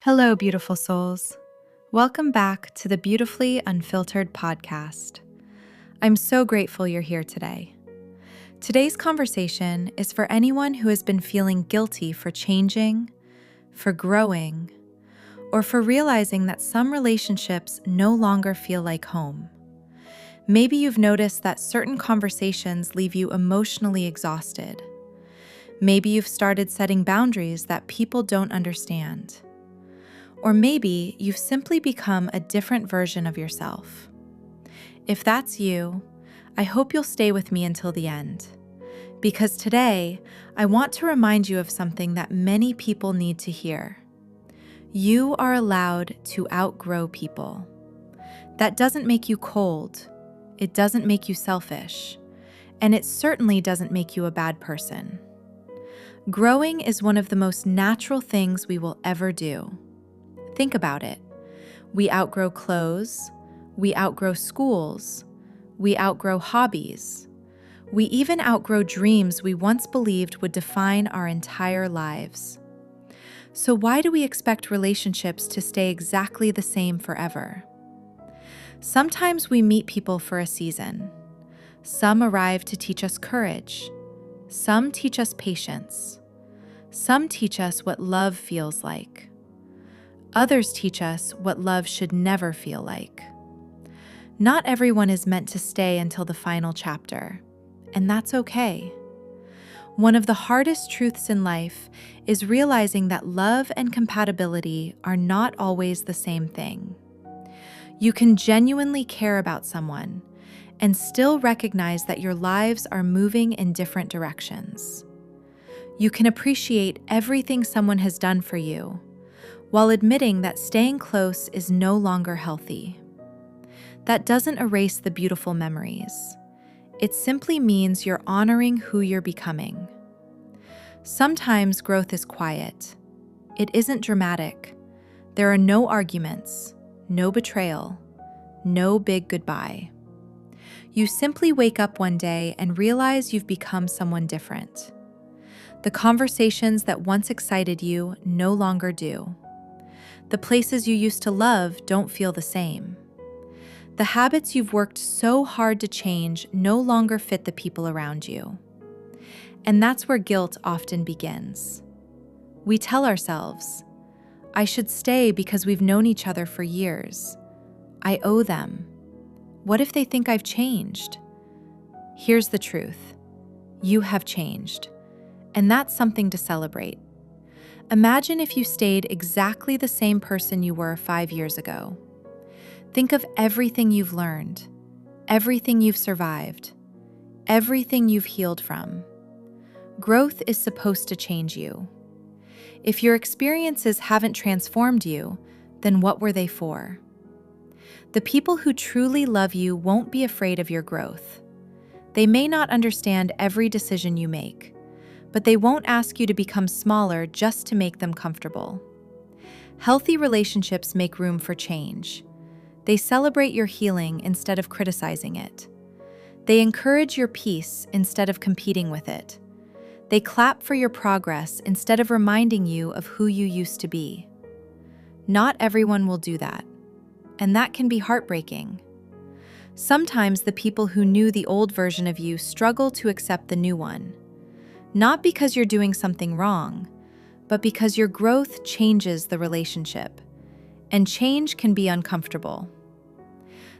Hello, beautiful souls. Welcome back to the Beautifully Unfiltered Podcast. I'm so grateful you're here today. Today's conversation is for anyone who has been feeling guilty for changing, for growing, or for realizing that some relationships no longer feel like home. Maybe you've noticed that certain conversations leave you emotionally exhausted. Maybe you've started setting boundaries that people don't understand. Or maybe you've simply become a different version of yourself. If that's you, I hope you'll stay with me until the end. Because today, I want to remind you of something that many people need to hear. You are allowed to outgrow people. That doesn't make you cold. It doesn't make you selfish. And it certainly doesn't make you a bad person. Growing is one of the most natural things we will ever do. Think about it. We outgrow clothes, we outgrow schools, we outgrow hobbies. We even outgrow dreams we once believed would define our entire lives. So why do we expect relationships to stay exactly the same forever? Sometimes we meet people for a season. Some arrive to teach us courage. Some teach us patience. Some teach us what love feels like. Others teach us what love should never feel like. Not everyone is meant to stay until the final chapter, and that's okay. One of the hardest truths in life is realizing that love and compatibility are not always the same thing. You can genuinely care about someone and still recognize that your lives are moving in different directions. You can appreciate everything someone has done for you, while admitting that staying close is no longer healthy. That doesn't erase the beautiful memories. It simply means you're honoring who you're becoming. Sometimes growth is quiet. It isn't dramatic. There are no arguments, no betrayal, no big goodbye. You simply wake up one day and realize you've become someone different. The conversations that once excited you no longer do. The places you used to love don't feel the same. The habits you've worked so hard to change no longer fit the people around you. And that's where guilt often begins. We tell ourselves, I should stay because we've known each other for years. I owe them. What if they think I've changed? Here's the truth. You have changed. And that's something to celebrate. Imagine if you stayed exactly the same person you were 5 years ago. Think of everything you've learned, everything you've survived, everything you've healed from. Growth is supposed to change you. If your experiences haven't transformed you, then what were they for? The people who truly love you won't be afraid of your growth. They may not understand every decision you make, but they won't ask you to become smaller just to make them comfortable. Healthy relationships make room for change. They celebrate your healing instead of criticizing it. They encourage your peace instead of competing with it. They clap for your progress instead of reminding you of who you used to be. Not everyone will do that, and that can be heartbreaking. Sometimes the people who knew the old version of you struggle to accept the new one. Not because you're doing something wrong, but because your growth changes the relationship, and change can be uncomfortable.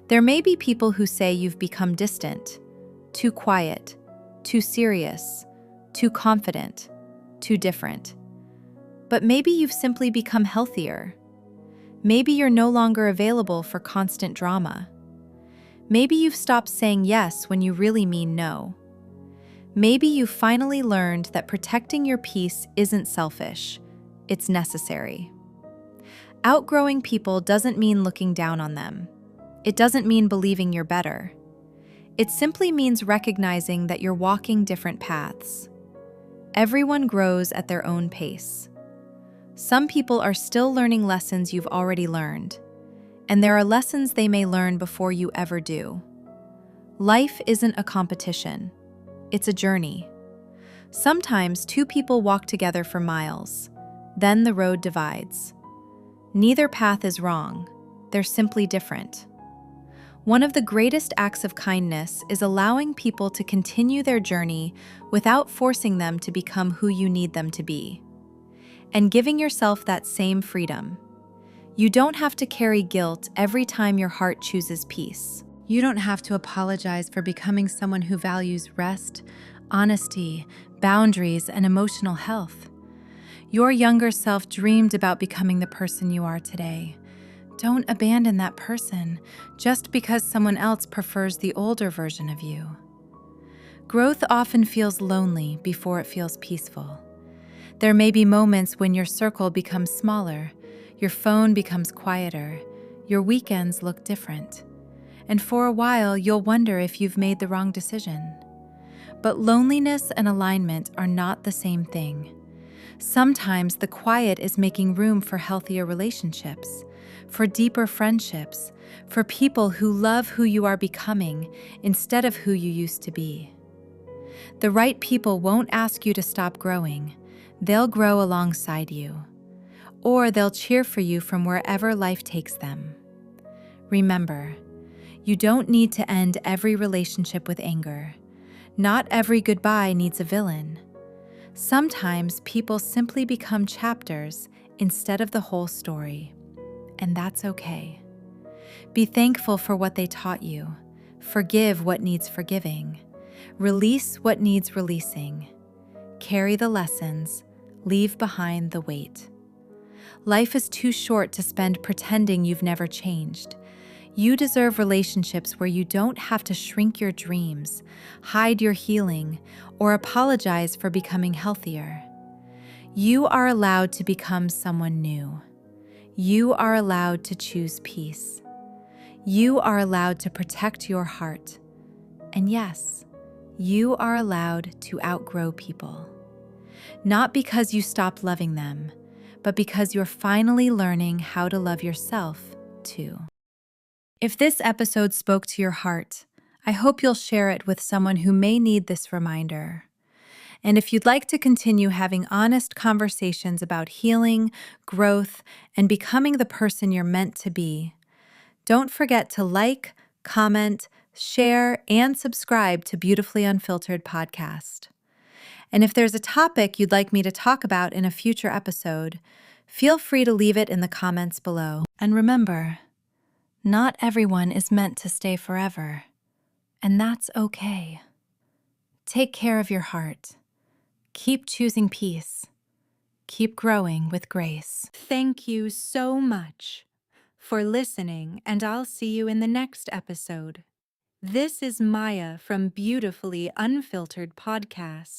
There may be people who say you've become distant, too quiet, too serious, too confident, too different. But maybe you've simply become healthier. Maybe you're no longer available for constant drama. Maybe you've stopped saying yes when you really mean no. Maybe you finally learned that protecting your peace isn't selfish, it's necessary. Outgrowing people doesn't mean looking down on them. It doesn't mean believing you're better. It simply means recognizing that you're walking different paths. Everyone grows at their own pace. Some people are still learning lessons you've already learned, and there are lessons they may learn before you ever do. Life isn't a competition. It's a journey. Sometimes two people walk together for miles, then the road divides. Neither path is wrong, they're simply different. One of the greatest acts of kindness is allowing people to continue their journey without forcing them to become who you need them to be, and giving yourself that same freedom. You don't have to carry guilt every time your heart chooses peace. You don't have to apologize for becoming someone who values rest, honesty, boundaries, and emotional health. Your younger self dreamed about becoming the person you are today. Don't abandon that person just because someone else prefers the older version of you. Growth often feels lonely before it feels peaceful. There may be moments when your circle becomes smaller, your phone becomes quieter, your weekends look different, and for a while you'll wonder if you've made the wrong decision. But loneliness and alignment are not the same thing. Sometimes the quiet is making room for healthier relationships, for deeper friendships, for people who love who you are becoming instead of who you used to be. The right people won't ask you to stop growing. They'll grow alongside you, or they'll cheer for you from wherever life takes them. Remember, you don't need to end every relationship with anger. Not every goodbye needs a villain. Sometimes people simply become chapters instead of the whole story, and that's okay. Be thankful for what they taught you. Forgive what needs forgiving. Release what needs releasing. Carry the lessons. Leave behind the weight. Life is too short to spend pretending you've never changed. You deserve relationships where you don't have to shrink your dreams, hide your healing, or apologize for becoming healthier. You are allowed to become someone new. You are allowed to choose peace. You are allowed to protect your heart. And yes, you are allowed to outgrow people. Not because you stopped loving them, but because you're finally learning how to love yourself too. If this episode spoke to your heart, I hope you'll share it with someone who may need this reminder. And if you'd like to continue having honest conversations about healing, growth, and becoming the person you're meant to be, don't forget to like, comment, share, and subscribe to Beautifully Unfiltered Podcast. And if there's a topic you'd like me to talk about in a future episode, feel free to leave it in the comments below. And remember, not everyone is meant to stay forever, and that's okay. Take care of your heart. Keep choosing peace. Keep growing with grace. Thank you so much for listening, and I'll see you in the next episode. This is Maya from Beautifully Unfiltered Podcast.